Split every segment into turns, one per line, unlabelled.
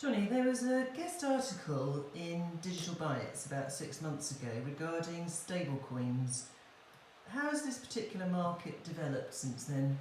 Johnny, there was a guest article in Digital Bytes about 6 months ago regarding stablecoins. How has this particular market developed since then?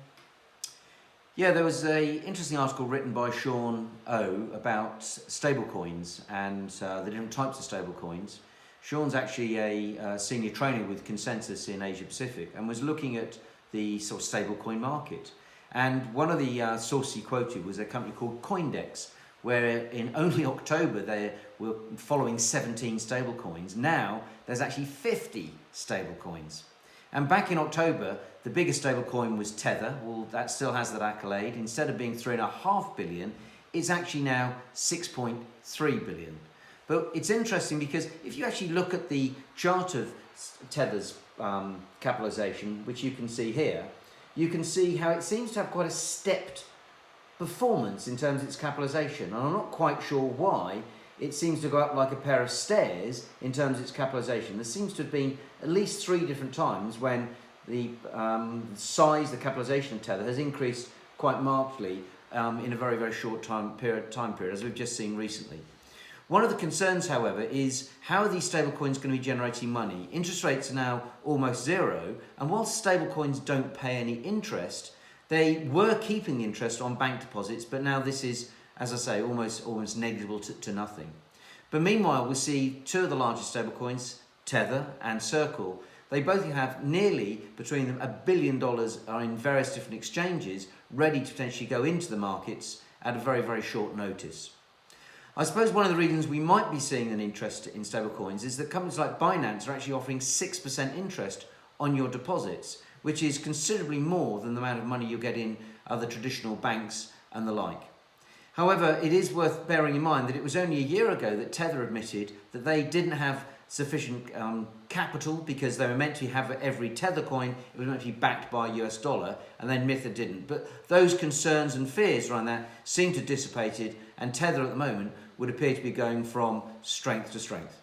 Yeah, there was an interesting article written by Sean O about stablecoins and the different types of stablecoins. Sean's actually a senior trainer with ConsenSys in Asia Pacific and was looking at the sort of stablecoin market. And one of the sources he quoted was a company called Coindex, where in only October they were following 17 stablecoins. Now there's actually 50 stablecoins. And back in October, the biggest stablecoin was Tether. Well, that still has that accolade. Instead of being 3.5 billion, it's actually now 6.3 billion. But it's interesting because if you actually look at the chart of Tether's capitalization, which you can see here, you can see how it seems to have quite a stepped performance in terms of its capitalization. And I'm not quite sure why it seems to go up like a pair of stairs in terms of its capitalization. There seems to have been at least 3 different times when the size, the capitalization of Tether has increased quite markedly in a very, very short time period, as we've just seen recently. One of the concerns, however, is how are these stablecoins going to be generating money? Interest rates are now almost zero, and whilst stablecoins don't pay any interest, they were keeping the interest on bank deposits, but now this is, as I say, almost negligible to nothing. But meanwhile, we see 2 of the largest stablecoins, Tether and Circle. They both have nearly, between them, $1 billion are in various different exchanges, ready to potentially go into the markets at a very, very short notice. I suppose one of the reasons we might be seeing an interest in stablecoins is that companies like Binance are actually offering 6% interest on your deposits, which is considerably more than the amount of money you get in other traditional banks and the like. However, it is worth bearing in mind that it was only a year ago that Tether admitted that they didn't have sufficient capital because they were meant to have every Tether coin, it was meant to be backed by US dollar, and then Tether didn't. But those concerns and fears around that seem to have dissipated, and Tether at the moment would appear to be going from strength to strength.